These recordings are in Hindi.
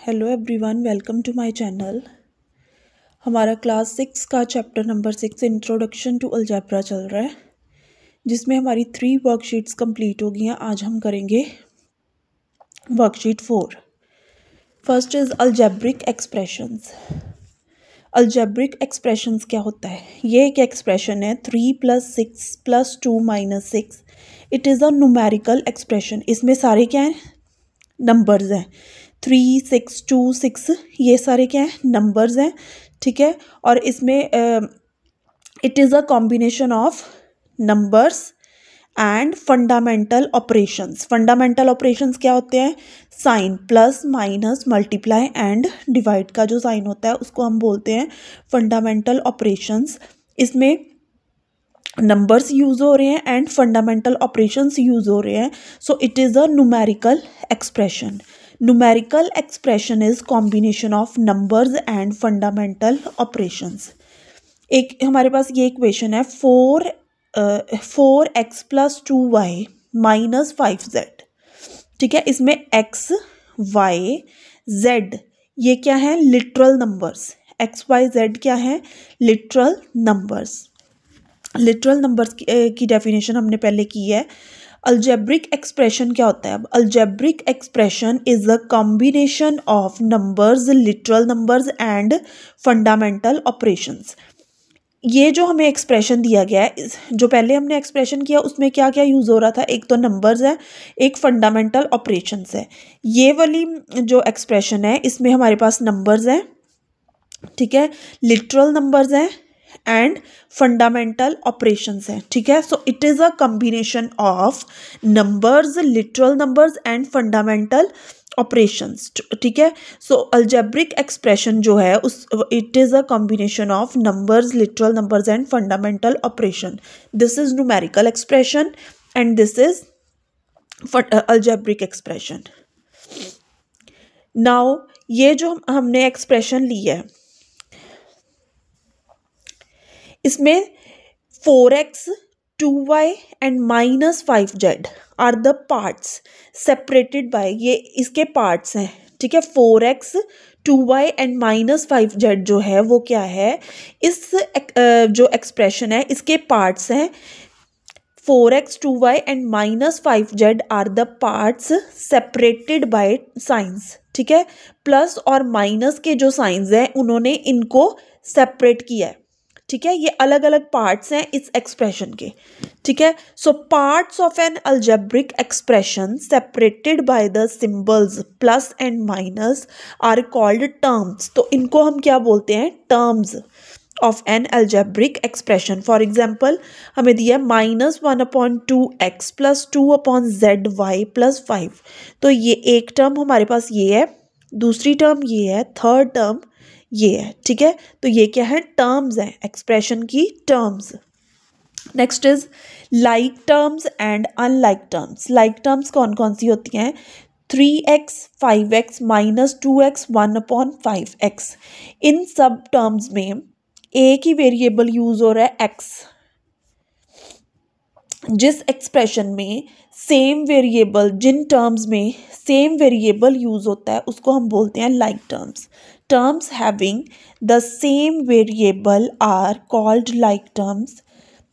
Hello everyone, welcome to my channel. हमारा क्लास 6 का chapter number 6 introduction to algebra चल रहा है, जिसमें हमारी 3 वर्कशीट्स कंप्लीट हो गई हैं। आज हम करेंगे worksheet 4। First is algebraic expressions. Algebraic expressions क्या होता है? ये एक एक्सप्रेशन है 3 + 6 + 2 - 6। It is a numerical expression. इसमें सारे क्या हैं? नंबर्स हैं। 3, 6, 2, 6 ये सारे क्या हैं? नंबर्स हैं। ठीक है। और इसमें it is a combination of numbers and fundamental operations. Fundamental operations क्या होते हैं? Sign, plus, minus, multiply and divide का जो साइन होता है उसको हम बोलते हैं फंडामेंटल ऑपरेशंस। इसमें नंबर्स यूज़ हो रहे हैं एंड फंडामेंटल ऑपरेशंस यूज़ हो रहे हैं। सो it is a numerical expression. Numerical expression is combination of numbers and fundamental operations. एक हमारे पास ये इक्वेशन है 4x + 2y - 5z। ठीक है। इसमें x, y, z ये क्या है? Literal numbers. x, y, z क्या है? Literal numbers. लिटरल नंबर्स की डेफिनेशन हमने पहले की है। अलजेब्रिक एक्सप्रेशन क्या होता है? अब algebraic expression is a combination of numbers, literal numbers and fundamental operations. ये जो हमें एक्सप्रेशन दिया गया है, जो पहले हमने एक्सप्रेशन किया उसमें क्या क्या यूज़ हो रहा था? एक तो नंबर्स है, एक फंडामेंटल ऑपरेशंस है। ये वाली जो एक्सप्रेशन है इसमें हमारे पास नंबर्स हैं, ठीक है, लिटरल नंबर्स हैं एंड फंडामेंटल ऑपरेशंस हैं। ठीक है। So it is a combination of numbers, literal numbers and fundamental operations. ठीक है। सो अलजेब्रिक एक्सप्रेशन जो है उस it is a combination of numbers, literal numbers and fundamental operation. This is numerical expression and this is algebraic expression. Now ये जो हमने एक्सप्रेशन ली है इसमें 4x, 2y and -5z are the parts separated bye, ये इसके पार्ट्स हैं। ठीक है। 4x, 2y एंड -5z जो है वो क्या है? इस जो एक्सप्रेशन है इसके पार्ट्स हैं। 4x, 2y and -5z are the parts separated by signs. ठीक है। प्लस और माइनस के जो साइंस हैं उन्होंने इनको सेपरेट किया है। ठीक है। ये अलग अलग पार्ट्स हैं इस एक्सप्रेशन के। ठीक है। So parts of an algebraic expression separated by the symbols plus and minus are called terms. तो इनको हम क्या बोलते हैं? Terms of an algebraic expression. For example हमें दिया -1/2x + 2/zy + 5। तो ये एक टर्म हमारे पास ये है, दूसरी टर्म ये है, थर्ड टर्म ये है। ठीक है। तो ये क्या है? टर्म्स हैं, एक्सप्रेशन की terms. Next is like terms and unlike terms. Like terms कौन कौन सी होती हैं? 3x, 5x - 2x 1/5x। इन सब टर्म्स में एक ही वेरिएबल यूज हो रहा है x। जिस एक्सप्रेशन में सेम वेरिएबल, जिन टर्म्स में सेम वेरिएबल यूज होता है उसको हम बोलते हैं like terms. Terms having the same variable are called like terms.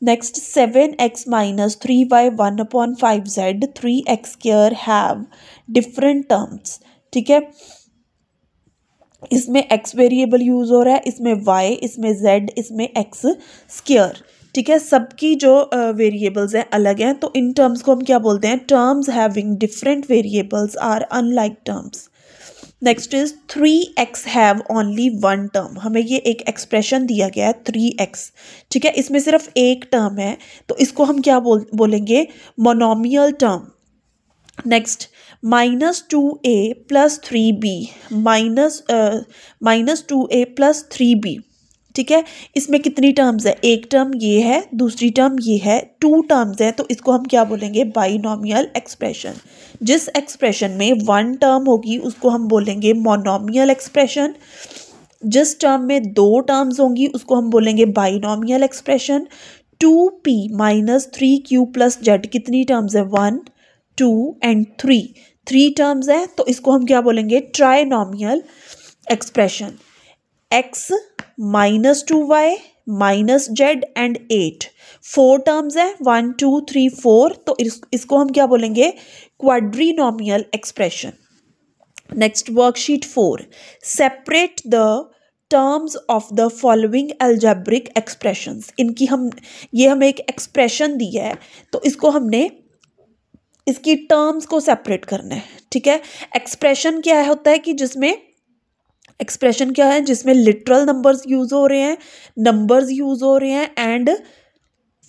Next 7x - 3y 1/5z 3x² have different terms. ठीक है। इसमें x वेरिएबल यूज हो रहा है, इसमें y, इसमें z, इसमें x²। ठीक है। सबकी जो वेरिएबल्स हैं अलग हैं, तो इन टर्म्स को हम क्या बोलते हैं? Terms having different variables are unlike terms. Next is 3x have only one term. हमें ये एक एक्सप्रेशन दिया गया है 3x। ठीक है। इसमें सिर्फ एक टर्म है, तो इसको हम क्या बोलेंगे? Monomial term. Next -2a + 3b -2a + 3b। ठीक है। इसमें कितनी टर्म्स है? एक टर्म ये है, दूसरी टर्म ये है, 2 टर्म्स है, तो इसको हम क्या बोलेंगे? Binomial expression. जिस एक्सप्रेशन में 1 टर्म होगी उसको हम बोलेंगे मोनोमियल एक्सप्रेशन। जिस टर्म में 2 टर्म्स होंगी उसको हम बोलेंगे binomial expression. 2p - 3q + z कितनी टर्म्स है? 1, 2 एंड 3। 3 टर्म्स है तो इसको हम क्या बोलेंगे, trinomial expression. x minus 2y minus Z and 8, 4 terms है, 1 2 3 4, तो इसको हम क्या बोलेंगे, quadrinomial expression. Next worksheet 4, separate the terms of the following algebraic expressions. इनकी ये हमें एक एक्सप्रेशन दी है तो इसको हमने इसकी टर्म्स को सेपरेट करना है, ठीक है। एक्सप्रेशन क्या होता है कि जिसमें लिटरल नंबर्स यूज हो रहे हैं, नंबर्स यूज हो रहे हैं एंड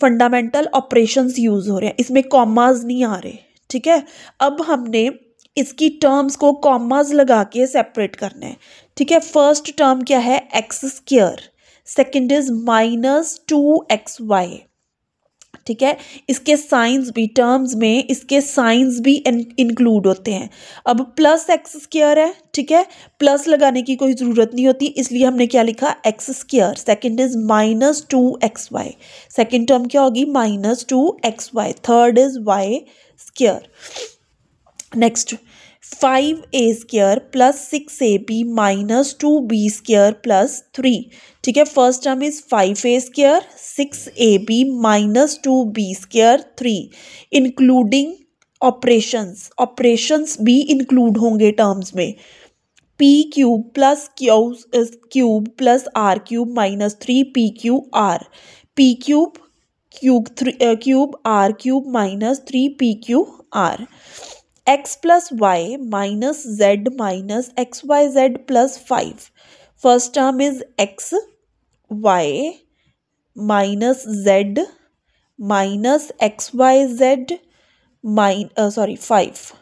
फंडामेंटल ऑपरेशंस यूज हो रहे हैं, इसमें कॉमास नहीं आ रहे, ठीक है। अब हमने इसकी टर्म्स को कॉमास लगा के सेपरेट करना है, ठीक है। फर्स्ट टर्म क्या है, x square, second is minus 2xy, ठीक है। इसके साइंस भी, टर्म्स में इसके साइंस भी इंक्लूड होते हैं। अब प्लस एक्स स्क्वायर है, ठीक है, प्लस लगाने की कोई ज़रूरत नहीं होती, इसलिए हमने क्या लिखा, x square. Second is minus 2xy, second term क्या होगी, minus 2xy। Third is y square. Next 5a square plus 6ab minus 2b square plus 3, ठीक है। First term is 5a square 6ab minus 2b square 3, including operations भी इंक्लूड होंगे टर्म्स में। p cube plus cube plus r cube minus 3p cube r, p cube r cube minus 3p cube r। x plus Y minus z minus x y z plus 5, first term is x y minus z minus x y z 5,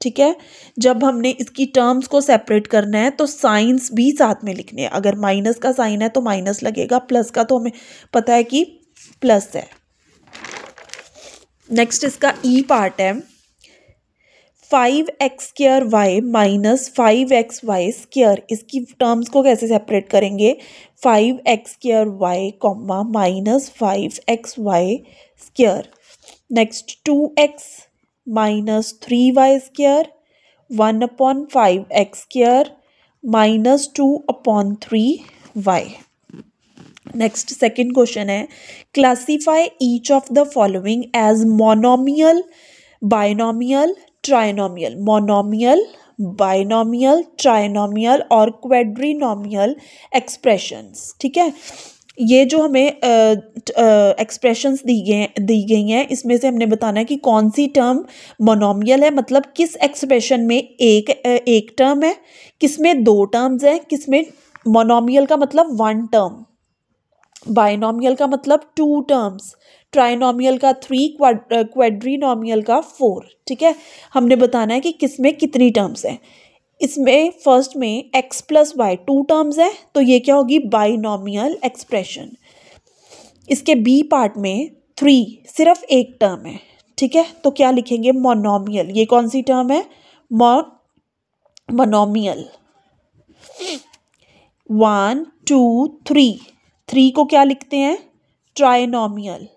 ठीक है। जब हमने इसकी टर्म्स को सेपरेट करना है तो साइंस भी साथ में लिखने हैं, अगर माइनस का साइन है तो माइनस लगेगा, प्लस का तो हमें पता है कि प्लस है। नेक्स्ट इसका ई पार्ट है, 5x square Y minus 5xy square, इसकी टर्म्स को कैसे सेपरेट करेंगे, 5x square Y comma minus 5xy square. Next 2x minus 3y square 1/5x square minus 2/3y। Next second question है, classify each of the following as monomial, binomial, trinomial. Monomial, binomial, trinomial और क्वाड्रीनोमियल एक्सप्रेशंस, ठीक है। ये जो हमें एक्सप्रेशंस दी गई हैं, इसमें से हमने बताना है कि कौन सी टर्म मोनोमियल है, मतलब किस एक्सप्रेशन में एक टर्म है, किसमें 2 टर्म्स हैं, किसमें मोनोमियल का मतलब 1 टर्म, बाइनोमियल का मतलब 2 टर्म्स, ट्राइनोमियल का 3, क्वाड्रीनोमियल का 4, ठीक है। हमने बताना है कि किसमें कितनी टर्म्स हैं। इसमें फर्स्ट में x प्लस वाई 2 टर्म्स है तो ये क्या होगी, बाइनोमियल एक्सप्रेशन। इसके बी पार्ट में 3 सिर्फ एक टर्म है, ठीक है, तो क्या लिखेंगे, मोनोमियल। ये कौन सी टर्म है, मोनोमियल। 1 2 3 को क्या लिखते हैं, trinomial,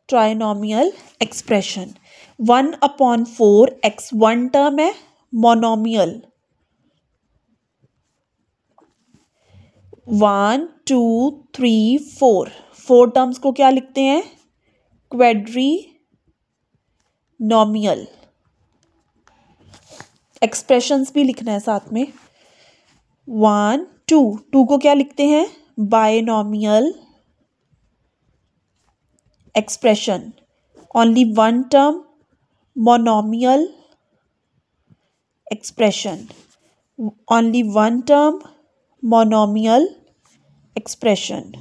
trinomial expression. 1/4x 1 term है, मोनोमियल। 1 2 3 4 टर्म्स को क्या लिखते हैं, क्वाड्रीनोमियल। एक्सप्रेशंस भी लिखना है साथ में। 1 2 को क्या लिखते हैं, binomial expression. Only 1 term, monomial expression, only 1 term, monomial expression।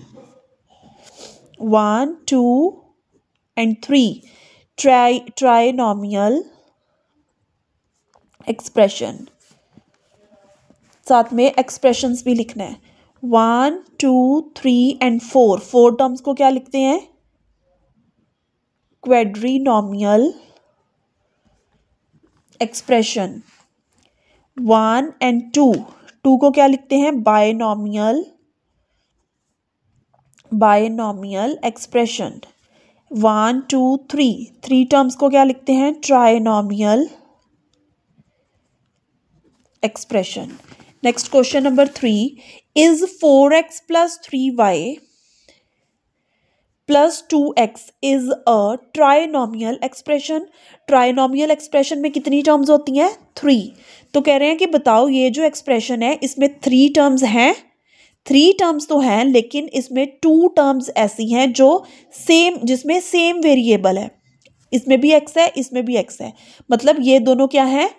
1 2 and 3 trinomial expression। साथ में expressions भी लिखना है। 1 2 3 and 4 टर्म्स को क्या लिखते हैं, क्वाड्रीनोमियल एक्सप्रेशन। 1 and 2 को क्या लिखते हैं, बाइनोमियल एक्सप्रेशन। 1 2 3 टर्म्स को क्या लिखते हैं, trinomial expression. Next question number 3 is 4x plus 3y plus 2x is a trinomial expression. Trinomial expression में कितनी टर्म्स होती हैं? 3. तो कह रहे हैं कि बताओ ये जो एक्सप्रेशन है इसमें 3 टर्म्स हैं. 3 टर्म्स तो हैं लेकिन इसमें 2 टर्म्स ऐसी हैं जो सेम, जिसमें सेम वेरिएबल है. इसमें भी x है, इसमें भी x है. मतलब ये दोनों क्या है?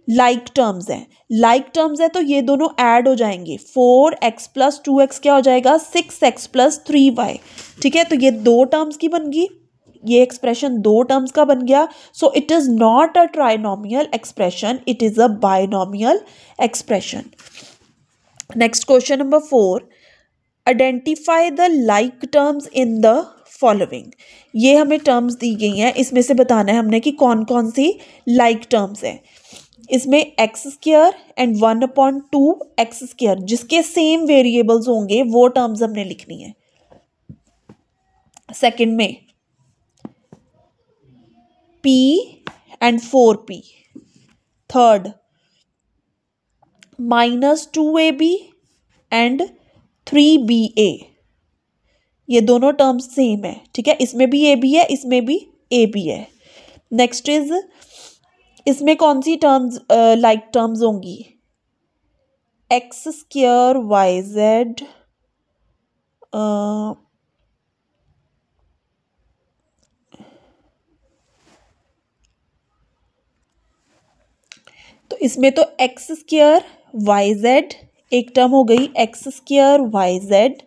लाइक टर्म्स हैं. लाइक टर्म्स है तो ये दोनों ऐड हो जाएंगे. 4x प्लस 2x क्या हो जाएगा? 6x plus 3y. ठीक है, तो ये 2 टर्म्स की बन गई. ये एक्सप्रेशन 2 टर्म्स का बन गया. So it is not a trinomial expression, it is a binomial expression. Next question number 4, identify the like terms in the following. ये हमें टर्म्स दी गई हैं, इसमें से बताना है हमने कि कौन कौन सी लाइक टर्म्स हैं. इसमें x square and 1/2 x square जिसके सेम वेरिएबल्स होंगे वो टर्म्स हमने लिखनी है. सेकंड में p and 4p. Third -2ab and 3ba. ये दोनों टर्म्स सेम है. ठीक है, इसमें भी ab है, इसमें भी ab है. नेक्स्ट इज, इसमें कौन सी टर्म्स लाइक टर्म्स होंगी? एक्स स्क्वायर वाई जेड, तो इसमें तो एक्स स्क्वायर वाई जेड एक टर्म हो गई, x square y z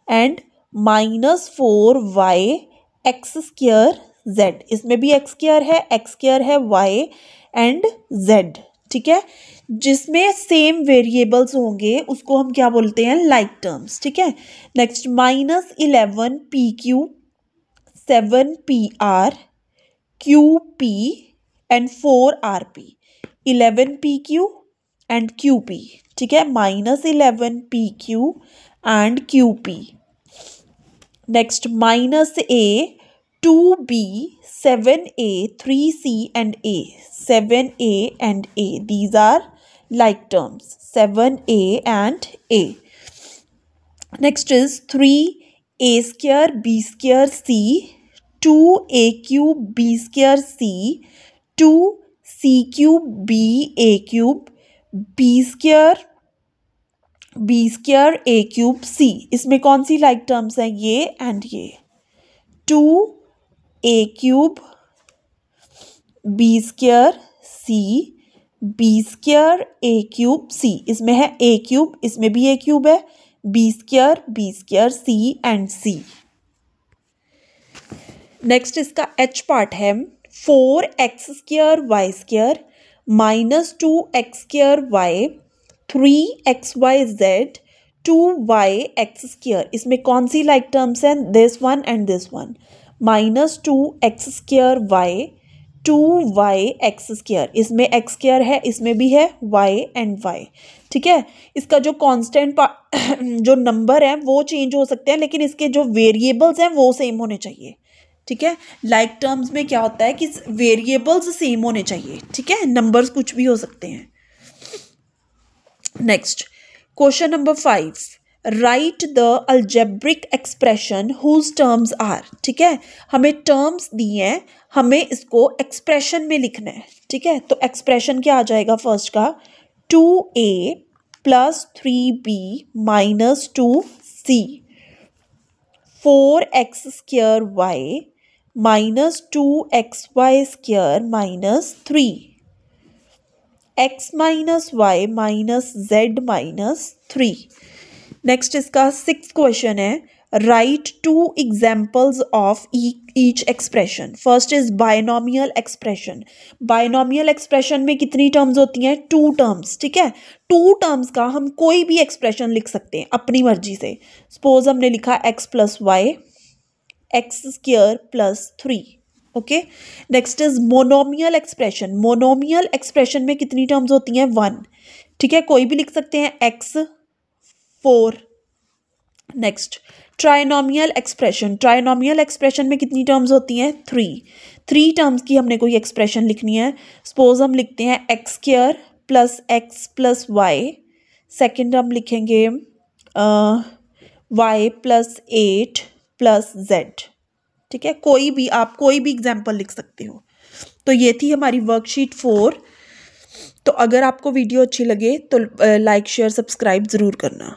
and -4y x square z. इसमें भी एक्स स्क्वायर है y एंड z. ठीक है, जिसमें सेम वेरिएबल्स होंगे उसको हम क्या बोलते हैं? Like terms. ठीक है. Next -11pq 7pr qp and 4rp. 11pq and qp. ठीक है, -11pq and qp. Next -a 2b 7a 3c and a. 7a and a, these are like terms. 7a and a. Next is 3a square b square c 2a cube b square c 2c cube b a cube b square a cube c. इसमें कौन सी लाइक टर्म्स हैं? ये एंड ये. 2a cube b square c b square a cube c. इसमें है a cube, इसमें भी a cube है. b square c and c. Next इसका h पार्ट है 4x square y square -2x square y 3xyz 2yx square. इसमें कौन सी लाइक टर्म्स हैं? This one and this one. -2x square y 2yx square. इसमें x square है, इसमें भी है y एंड y. ठीक है, इसका जो कांस्टेंट जो नंबर है वो चेंज हो सकते हैं लेकिन इसके जो वेरिएबल्स हैं वो सेम होने चाहिए. ठीक है, लाइक टर्म्स में क्या होता है कि वेरिएबल्स सेम होने चाहिए. ठीक है, नंबर्स कुछ भी हो सकते हैं. Next question number 5, write the algebraic expression whose terms are. ठीक है, हमें टर्म्स दिए हैं, हमें इसको एक्सप्रेशन में लिखना है. ठीक है, तो एक्सप्रेशन क्या आ जाएगा? फर्स्ट का 2a plus 3b minus 2c 4x square y minus 2xy square minus 3 x minus y minus z minus 3. Next इसका 6th क्वेश्चन है, write 2 examples of each expression. First is binomial expression. Binomial expression में कितनी टर्म्स होती हैं? 2 टर्म्स. ठीक है, 2 टर्म्स का हम कोई भी एक्सप्रेशन लिख सकते हैं अपनी मर्जी से. सपोज हमने लिखा x plus y x square plus 3. Okay, next is monomial expression. Monomial expression में कितनी टर्म्स होती हैं? 1. ठीक है, कोई भी लिख सकते हैं x 4. Next trinomial expression. Trinomial expression में कितनी टर्म्स होती हैं? 3. 3 टर्म्स की हमने कोई एक्सप्रेशन लिखनी है. सपोज हम लिखते हैं x square plus x plus y, second हम लिखेंगे वाई प्लस 8 प्लस जेड। ठीक है, कोई भी आप कोई भी एग्जाम्पल लिख सकते हो। तो ये थी हमारी वर्कशीट 4। तो अगर आपको वीडियो अच्छी लगे तो लाइक शेयर सब्सक्राइब ज़रूर करना।